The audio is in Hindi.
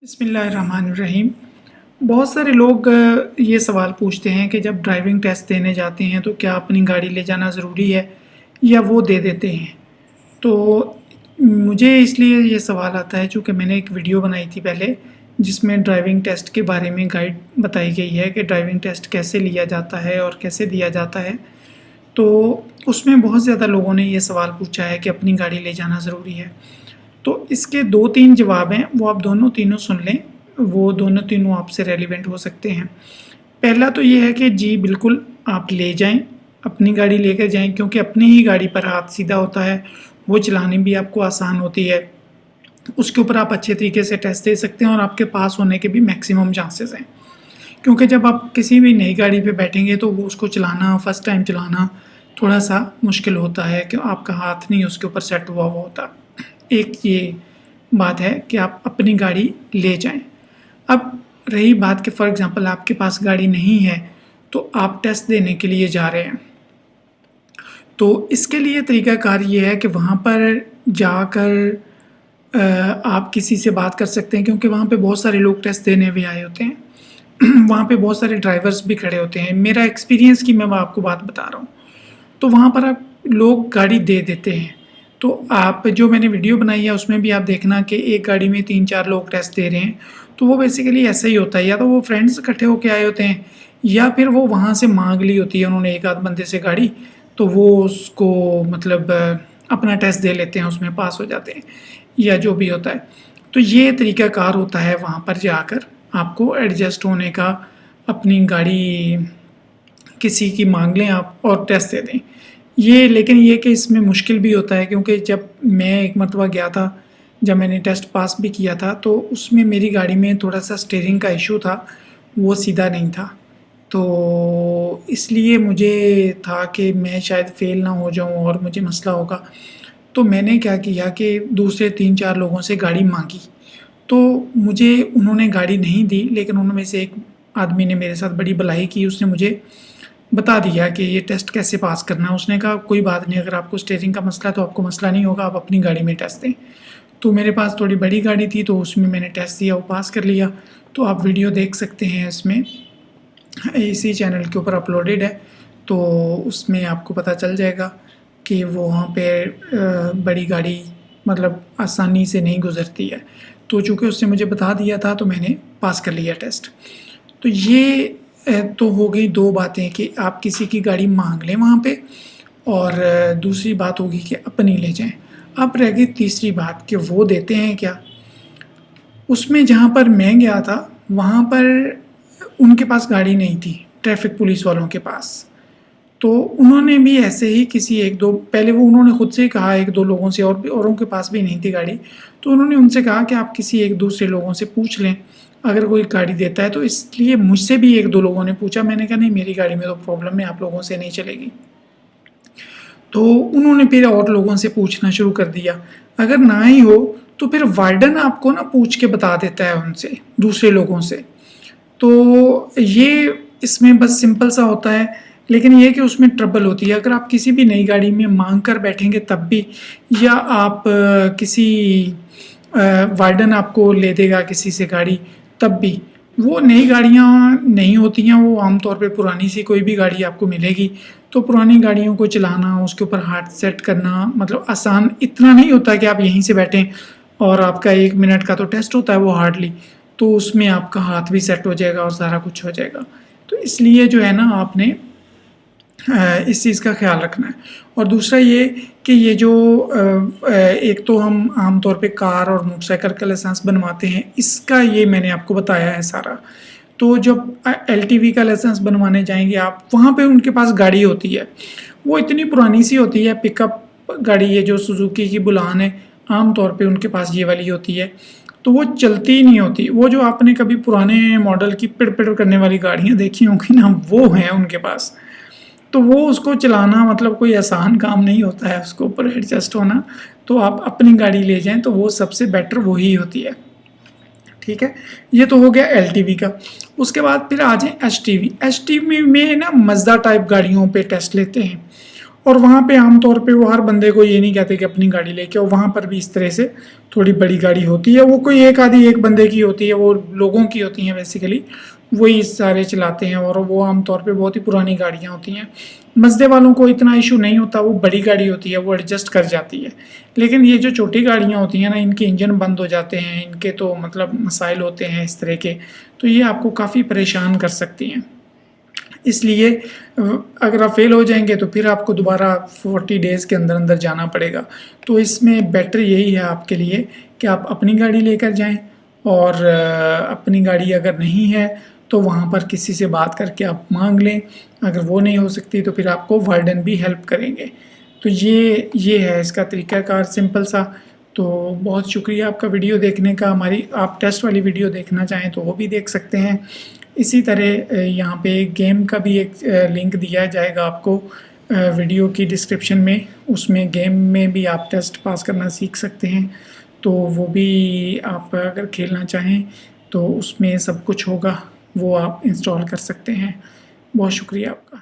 बिस्मिल्लाहिर्रहमानिर्रहीम। बहुत सारे लोग ये सवाल पूछते हैं कि जब ड्राइविंग टेस्ट देने जाते हैं तो क्या अपनी गाड़ी ले जाना ज़रूरी है या वो दे देते हैं। तो मुझे इसलिए ये सवाल आता है चूँकि मैंने एक वीडियो बनाई थी पहले जिसमें ड्राइविंग टेस्ट के बारे में गाइड बताई गई है कि ड्राइविंग टेस्ट कैसे लिया जाता है और कैसे दिया जाता है। तो उसमें बहुत ज़्यादा लोगों ने ये सवाल पूछा है कि अपनी गाड़ी ले जाना ज़रूरी है। तो इसके 2-3 जवाब हैं, वो आप दोनों तीनों सुन लें, वो दोनों तीनों आपसे रेलिवेंट हो सकते हैं। पहला तो ये है कि जी बिल्कुल आप ले जाएं, अपनी गाड़ी लेकर जाएं, क्योंकि अपनी ही गाड़ी पर हाथ सीधा होता है, वो चलानी भी आपको आसान होती है, उसके ऊपर आप अच्छे तरीके से टेस्ट दे सकते हैं और आपके पास होने के भी मैक्सिमम चांसेस हैं। क्योंकि जब आप किसी भी नई गाड़ी पे बैठेंगे तो वो उसको चलाना, फर्स्ट टाइम चलाना थोड़ा सा मुश्किल होता है कि आपका हाथ नहीं उसके ऊपर सेट हुआ होता। एक ये बात है कि आप अपनी गाड़ी ले जाएं। अब रही बात कि फॉर एग्ज़ाम्पल आपके पास गाड़ी नहीं है तो आप टेस्ट देने के लिए जा रहे हैं, तो इसके लिए तरीक़ाकार ये है कि वहाँ पर जाकर आप किसी से बात कर सकते हैं, क्योंकि वहाँ पे बहुत सारे लोग टेस्ट देने भी आए होते हैं। वहाँ पे बहुत सारे ड्राइवर्स भी खड़े होते हैं। मेरा एक्सपीरियंस की मैं आपको बात बता रहा हूँ। तो वहाँ पर आप लोग गाड़ी दे देते हैं। तो आप जो मैंने वीडियो बनाई है उसमें भी आप देखना कि एक गाड़ी में 3-4 लोग टेस्ट दे रहे हैं। तो वो बेसिकली ऐसा ही होता है, या तो वो फ्रेंड्स इकट्ठे होके आए होते हैं या फिर वो वहाँ से मांग ली होती है उन्होंने एक आध बंदे से गाड़ी, तो वो उसको मतलब अपना टेस्ट दे लेते हैं, उसमें पास हो जाते हैं या जो भी होता है। तो ये तरीक़ाकार होता है वहाँ पर जाकर आपको एडजस्ट होने का। अपनी गाड़ी किसी की मांग लें आप और टेस्ट दे दें। ये लेकिन ये कि इसमें मुश्किल भी होता है, क्योंकि जब मैं एक मरतबा गया था, जब मैंने टेस्ट पास भी किया था, तो उसमें मेरी गाड़ी में थोड़ा सा स्टीयरिंग का इशू था, वो सीधा नहीं था। तो इसलिए मुझे था कि मैं शायद फ़ेल ना हो जाऊं और मुझे मसला होगा। तो मैंने क्या किया कि दूसरे 3-4 लोगों से गाड़ी मांगी, तो मुझे उन्होंने गाड़ी नहीं दी, लेकिन उनमें से एक आदमी ने मेरे साथ बड़ी भलाई की, उसने मुझे बता दिया कि ये टेस्ट कैसे पास करना है। उसने कहा कोई बात नहीं, अगर आपको स्टीयरिंग का मसला है तो आपको मसला नहीं होगा, आप अपनी गाड़ी में टेस्ट दें। तो मेरे पास थोड़ी बड़ी गाड़ी थी तो उसमें मैंने टेस्ट दिया, वो पास कर लिया। तो आप वीडियो देख सकते हैं, इसमें इसी चैनल के ऊपर अपलोडेड है, तो उसमें आपको पता चल जाएगा कि वो वहाँ पे बड़ी गाड़ी मतलब आसानी से नहीं गुजरती है। तो चूँकि उसने मुझे बता दिया था तो मैंने पास कर लिया टेस्ट। तो ये तो हो गई 2 बातें कि आप किसी की गाड़ी मांग लें वहाँ पे, और दूसरी बात होगी कि अपनी ले जाएं। अब रह गई तीसरी बात कि वो देते हैं क्या। उसमें जहाँ पर मैं गया था वहाँ पर उनके पास गाड़ी नहीं थी, ट्रैफिक पुलिस वालों के पास। तो उन्होंने भी ऐसे ही किसी 1-2 पहले वो उन्होंने खुद से कहा 1-2 लोगों से, और भी औरों के पास भी नहीं थी गाड़ी, तो उन्होंने उनसे कहा कि आप किसी 1 दूसरे लोगों से पूछ लें अगर कोई गाड़ी देता है। तो इसलिए मुझसे भी 1-2 लोगों ने पूछा। मैंने कहा नहीं, मेरी गाड़ी में तो प्रॉब्लम है, आप लोगों से नहीं चलेगी। तो उन्होंने फिर और लोगों से पूछना शुरू कर दिया। अगर ना ही हो तो फिर वार्डन आपको ना पूछ के बता देता है उनसे, दूसरे लोगों से। तो ये इसमें बस सिंपल सा होता है, लेकिन ये कि उसमें ट्रबल होती है। अगर आप किसी भी नई गाड़ी में मांग कर बैठेंगे तब भी, या आप किसी वार्डन आपको ले देगा किसी से गाड़ी तब भी, वो नई गाड़ियाँ नहीं होती हैं, वो आमतौर पे पुरानी सी कोई भी गाड़ी आपको मिलेगी। तो पुरानी गाड़ियों को चलाना, उसके ऊपर हाथ सेट करना मतलब आसान इतना नहीं होता कि आप यहीं से बैठें और आपका 1 मिनट का तो टेस्ट होता है वो हार्डली, तो उसमें आपका हाथ भी सेट हो जाएगा और सारा कुछ हो जाएगा। तो इसलिए जो है ना, आपने इस चीज़ का ख्याल रखना है। और दूसरा ये कि ये जो एक तो हम आमतौर पे कार और मोटरसाइकिल का लाइसेंस बनवाते हैं, इसका ये मैंने आपको बताया है सारा। तो जब एलटीवी का लाइसेंस बनवाने जाएंगे आप, वहाँ पे उनके पास गाड़ी होती है, वो इतनी पुरानी सी होती है, पिकअप गाड़ी है जो सुजुकी की बुलान है, आमतौर पे उनके पास ये वाली होती है। तो वो चलती ही नहीं होती। वो जो आपने कभी पुराने मॉडल की पिड़ पिड़ करने वाली गाड़ियाँ देखी होंगी ना, वो हैं उनके पास। तो वो उसको चलाना मतलब कोई आसान काम नहीं होता है, उसको ऊपर एडजस्ट होना। तो आप अपनी गाड़ी ले जाएं तो वो सबसे बेटर वही होती है। ठीक है, ये तो हो गया एलटीवी का। उसके बाद फिर आ जाए एचटीवी। एचटीवी में ना मज़दा टाइप गाड़ियों पे टेस्ट लेते हैं, और वहाँ पे आमतौर पे वो हर बंदे को ये नहीं कहते कि अपनी गाड़ी लेके आओ, वहाँ पर भी इस तरह से थोड़ी बड़ी गाड़ी होती है, वो कोई एक आधी एक बंदे की होती है, वो लोगों की होती हैं बेसिकली, वही सारे चलाते हैं और वो आमतौर पे बहुत ही पुरानी गाड़ियाँ होती हैं। मजदे वालों को इतना इशू नहीं होता, वो बड़ी गाड़ी होती है वो एडजस्ट कर जाती है। लेकिन ये जो छोटी गाड़ियाँ होती हैं ना, इनके इंजन बंद हो जाते हैं, इनके तो मतलब मसाइल होते हैं इस तरह के, तो ये आपको काफ़ी परेशान कर सकती हैं। इसलिए अगर आप फेल हो जाएंगे तो फिर आपको दोबारा 40 डेज़ के अंदर अंदर जाना पड़ेगा। तो इसमें बेटर यही है आपके लिए कि आप अपनी गाड़ी लेकर जाएं, और अपनी गाड़ी अगर नहीं है तो वहाँ पर किसी से बात करके आप मांग लें। अगर वो नहीं हो सकती तो फिर आपको वार्डन भी हेल्प करेंगे। तो ये है इसका तरीक़ाकार सिंपल सा। तो बहुत शुक्रिया आपका वीडियो देखने का। हमारी आप टेस्ट वाली वीडियो देखना चाहें तो वो भी देख सकते हैं। इसी तरह यहाँ पे गेम का भी एक लिंक दिया जाएगा आपको वीडियो की डिस्क्रिप्शन में, उसमें गेम में भी आप टेस्ट पास करना सीख सकते हैं। तो वो भी आप अगर खेलना चाहें तो उसमें सब कुछ होगा, वो आप इंस्टॉल कर सकते हैं। बहुत शुक्रिया आपका।